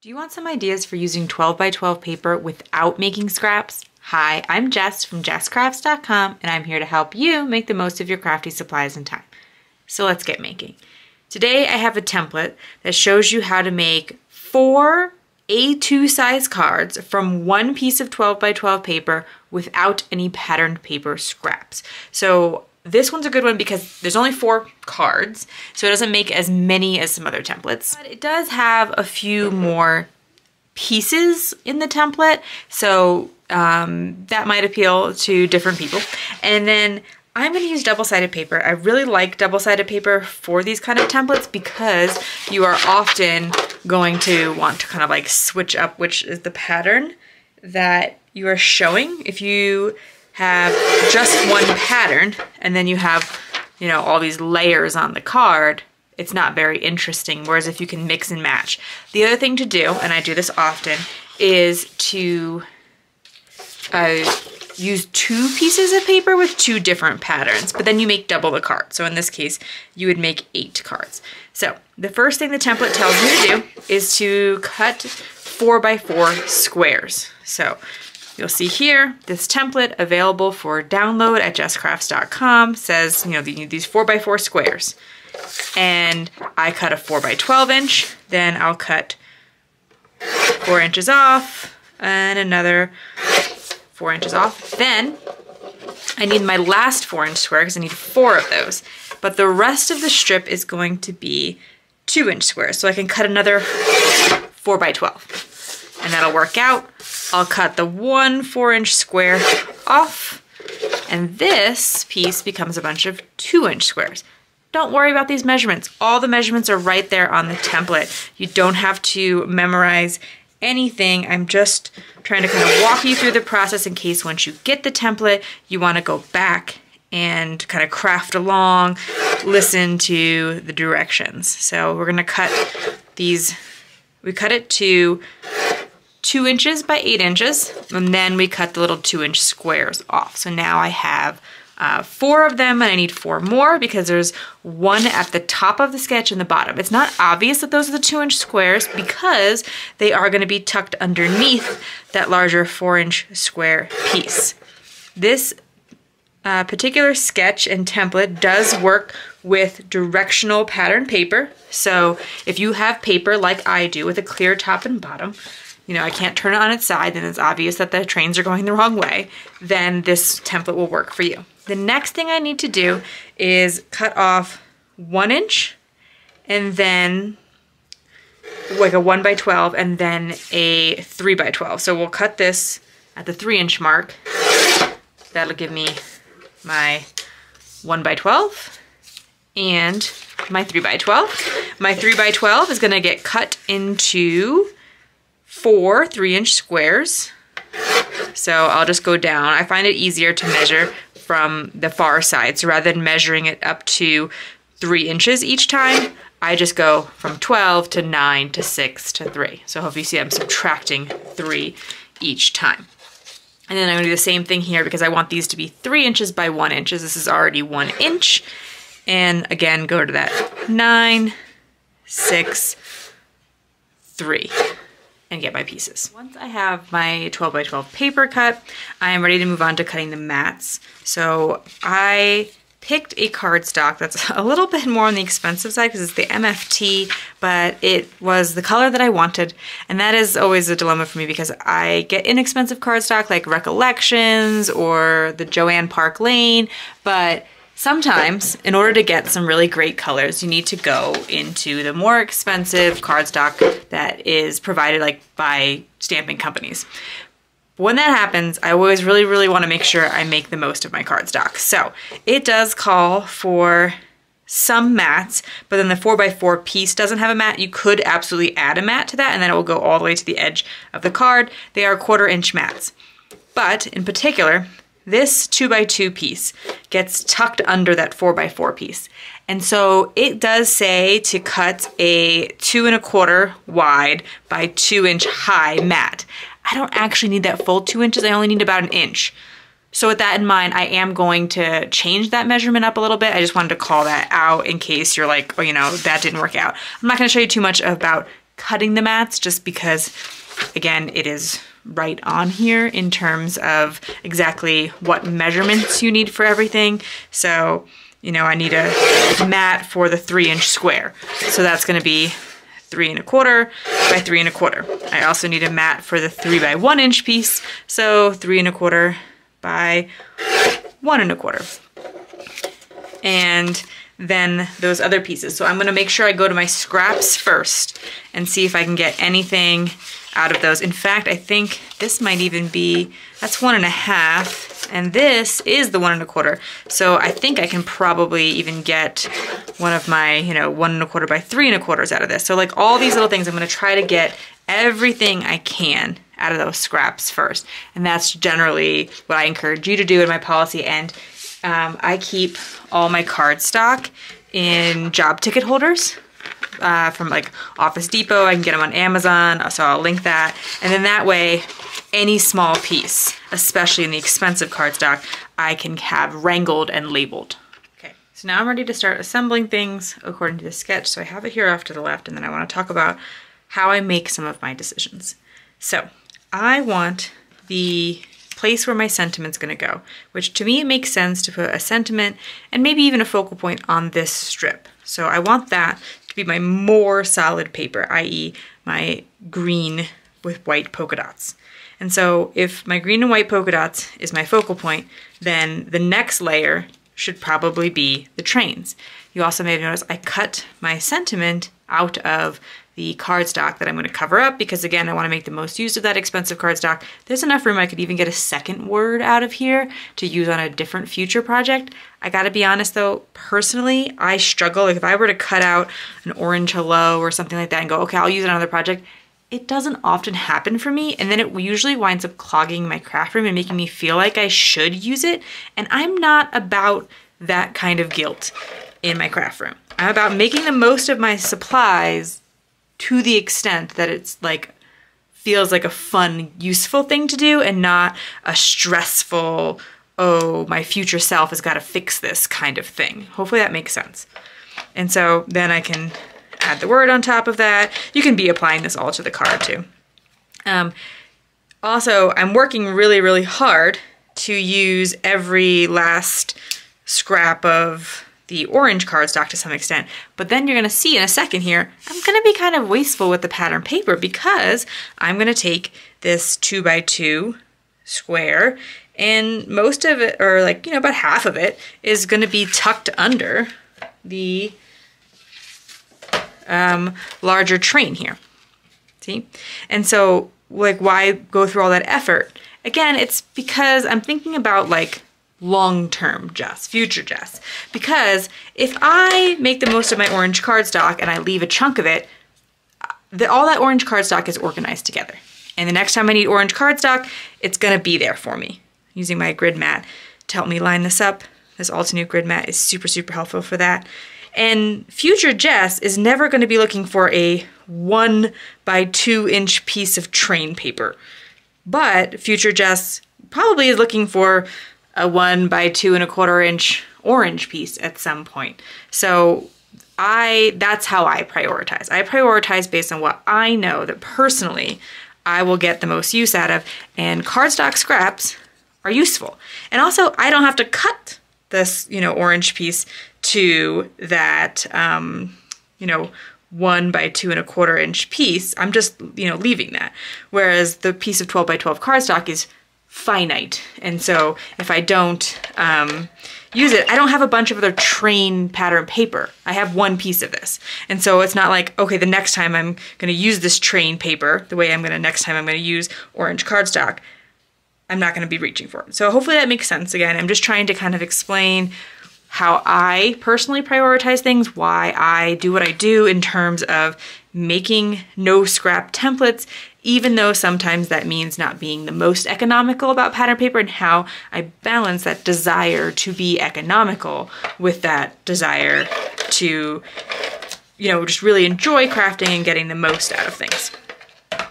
Do you want some ideas for using 12 by 12 paper without making scraps? Hi, I'm Jess from JessCrafts.com and I'm here to help you make the most of your crafty supplies and time. So let's get making. Today I have a template that shows you how to make 4 A2 size cards from one piece of 12 by 12 paper without any patterned paper scraps. So this one's a good one because there's only 4 cards, so it doesn't make as many as some other templates. But it does have a few more pieces in the template, so that might appeal to different people. And then I'm going to use double-sided paper. I really like double-sided paper for these kind of templates because you are often going to want to kind of like switch up which is the pattern that you are showing. If you have just one pattern and then you have, you know, all these layers on the card, it's not very interesting. Whereas if you can mix and match. The other thing to do, and I do this often, is to use 2 pieces of paper with 2 different patterns, but then you make double the card. So in this case, you would make 8 cards. So the first thing the template tells you to do is to cut 4 by 4 squares. So you'll see here, this template available for download at JessCrafts.com says, you know, you need these 4 by 4 squares. And I cut a 4 by 12 inch, then I'll cut 4 inches off and another 4 inches off. Then I need my last 4-inch square because I need 4 of those. But the rest of the strip is going to be 2-inch squares. So I can cut another 4 by 12. And that'll work out. I'll cut the one 4-inch square off. And this piece becomes a bunch of 2-inch squares. Don't worry about these measurements. All the measurements are right there on the template. You don't have to memorize anything. I'm just trying to kind of walk you through the process in case once you get the template, you want to go back and kind of craft along, listen to the directions. So we're going to cut these, we cut it to 2 inches by 8 inches, and then we cut the little 2-inch squares off. So now I have 4 of them, and I need 4 more because there's one at the top of the sketch and the bottom. It's not obvious that those are the 2-inch squares because they are going to be tucked underneath that larger 4-inch square piece. This particular sketch and template does work with directional pattern paper. So if you have paper like I do with a clear top and bottom, you know, I can't turn it on its side and it's obvious that the trains are going the wrong way, then this template will work for you. The next thing I need to do is cut off 1 inch and then like a 1 by 12 and then a 3 by 12. So we'll cut this at the 3-inch mark. That'll give me my 1 by 12 and my 3 by 12. My 3 by 12 is gonna get cut into 4 3-inch squares. So I'll just go down. I find it easier to measure from the far side. So rather than measuring it up to 3 inches each time, I just go from 12 to 9 to 6 to 3. So hopefully you see I'm subtracting 3 each time. And then I'm gonna do the same thing here because I want these to be 3 inches by 1 inch. This is already 1 inch. And again, go to that 9, 6, 3. And get my pieces. Once I have my 12 by 12 paper cut, I am ready to move on to cutting the mats. So I picked a cardstock that's a little bit more on the expensive side because it's the MFT, but it was the color that I wanted. And that is always a dilemma for me because I get inexpensive cardstock like Recollections or the Joanne Park Lane, but sometimes, in order to get some really great colors, you need to go into the more expensive cardstock that is provided like by stamping companies. When that happens, I always really want to make sure I make the most of my cardstock. So it does call for some mats, but then the 4x4 piece doesn't have a mat. You could absolutely add a mat to that and then it will go all the way to the edge of the card. They are 1/4 inch mats. But in particular, this 2x2 piece gets tucked under that 4x4 piece. And so it does say to cut a 2 1/4 wide by 2-inch high mat. I don't actually need that full 2 inches, I only need about 1 inch. So with that in mind, I am going to change that measurement up a little bit. I just wanted to call that out in case you're like, oh, you know, that didn't work out. I'm not gonna show you too much about cutting the mats just because, again, it is right on here in terms of exactly what measurements you need for everything. So, you know, I need a mat for the 3-inch square. So that's gonna be 3 1/4 by 3 1/4. I also need a mat for the 3 by 1 inch piece. So 3 1/4 by 1 1/4. And then those other pieces. So I'm gonna make sure I go to my scraps first and see if I can get anything out of those. In fact, I think this might even be, that's 1 1/2, and this is the 1 1/4. So I think I can probably even get one of my, you know, 1 1/4 by 3 1/4 out of this. So like all these little things, I'm gonna try to get everything I can out of those scraps first. And that's generally what I encourage you to do in my policy. And I keep all my cardstock in job ticket holders from like Office Depot. I can get them on Amazon, so I'll link that. And then that way, any small piece, especially in the expensive cardstock, I can have wrangled and labeled. Okay, so now I'm ready to start assembling things according to the sketch. So I have it here off to the left, and then I want to talk about how I make some of my decisions. So I want the place where my sentiment's gonna go, which to me it makes sense to put a sentiment and maybe even a focal point on this strip. So I want that to be my more solid paper, i.e. my green with white polka dots. And so if my green and white polka dots is my focal point, then the next layer should probably be the trains. You also may have noticed I cut my sentiment out of the cardstock that I'm going to cover up because, again, I want to make the most use of that expensive cardstock. There's enough room I could even get a second word out of here to use on a different future project. I got to be honest though, personally, I struggle. Like if I were to cut out an orange hello or something like that and go, okay, I'll use it on another project, it doesn't often happen for me, and then it usually winds up clogging my craft room and making me feel like I should use it, and I'm not about that kind of guilt in my craft room. I'm about making the most of my supplies to the extent that it's like feels like a fun, useful thing to do and not a stressful, oh, my future self has got to fix this kind of thing. Hopefully that makes sense. And so then I can add the word on top of that. You can be applying this all to the card too. Also, I'm working really, really hard to use every last scrap of the orange cardstock to some extent, but then you're gonna see in a second here, I'm gonna be kind of wasteful with the pattern paper because I'm gonna take this 2 by 2 square and most of it, or like, you know, about half of it is gonna be tucked under the larger train here, see? And so like why go through all that effort? Again, it's because I'm thinking about like long-term Jess, future Jess. Because if I make the most of my orange cardstock and I leave a chunk of it, all that orange cardstock is organized together. And the next time I need orange cardstock, it's gonna be there for me. Using my grid mat to help me line this up. This Altenew grid mat is super, super helpful for that. And future Jess is never gonna be looking for a 1 by 2 inch piece of train paper. But future Jess probably is looking for a 1 by 2 1/4 inch orange piece at some point. So that's how I prioritize. I prioritize based on what I know that personally I will get the most use out of, and cardstock scraps are useful. And also I don't have to cut this, you know, orange piece to that, you know, 1 by 2 1/4 inch piece. I'm just, you know, leaving that. Whereas the piece of 12 by 12 cardstock is finite, and so if I don't use it, I don't have a bunch of other train pattern paper. I have one piece of this, and so it's not like, okay, the next time I'm going to use this train paper the way next time I'm going to use orange cardstock, I'm not going to be reaching for it. So hopefully that makes sense. Again, I'm just trying to kind of explain how I personally prioritize things, why I do what I do in terms of making no scrap templates, even though sometimes that means not being the most economical about pattern paper, and how I balance that desire to be economical with that desire to, you know, just really enjoy crafting and getting the most out of things.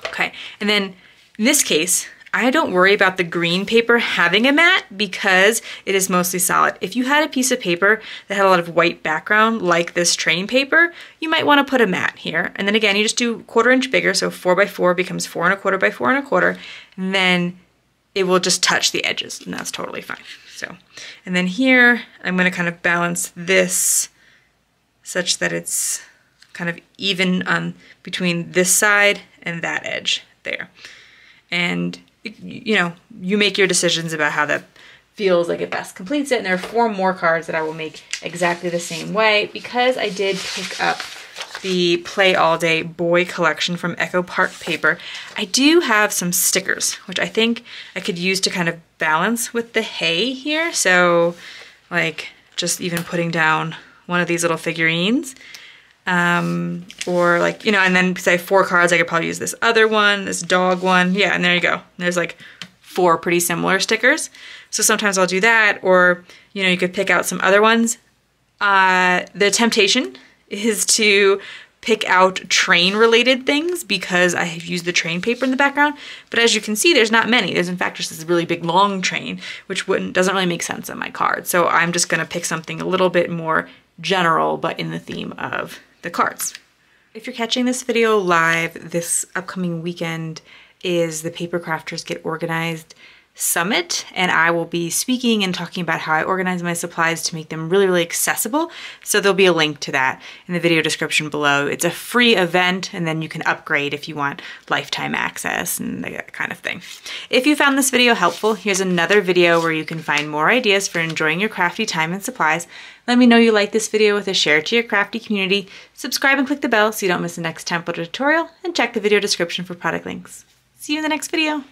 Okay, and then in this case, I don't worry about the green paper having a mat because it is mostly solid. If you had a piece of paper that had a lot of white background like this train paper, you might want to put a mat here. And then again, you just do 1/4 inch bigger, so 4 by 4 becomes 4 1/4 by 4 1/4, and then it will just touch the edges, and that's totally fine. So, and then here, I'm going to kind of balance this such that it's kind of even between this side and that edge there. And, you know, you make your decisions about how that feels like it best completes it. And there are 4 more cards that I will make exactly the same way because I did pick up the Play All Day Boy collection from Opaque Paper. I do have some stickers, which I think I could use to kind of balance with the hay here. So like just even putting down one of these little figurines. Or like, you know, and then because I have 4 cards, I could probably use this other one, this dog one. Yeah, and there you go. There's like 4 pretty similar stickers. So sometimes I'll do that, or, you know, you could pick out some other ones. The temptation is to pick out train related things because I have used the train paper in the background, but as you can see, there's not many. There's in fact just this really big long train, which doesn't really make sense on my card. So I'm just gonna pick something a little bit more general, but in the theme of the cards. If you're catching this video live, this upcoming weekend is the Paper Crafters Get Organized Summit, and I will be speaking and talking about how I organize my supplies to make them really, really accessible. So there'll be a link to that in the video description below. It's a free event, and then you can upgrade if you want lifetime access and that kind of thing. If you found this video helpful, here's another video where you can find more ideas for enjoying your crafty time and supplies. Let me know you like this video with a share to your crafty community. Subscribe and click the bell so you don't miss the next template tutorial, and check the video description for product links. See you in the next video.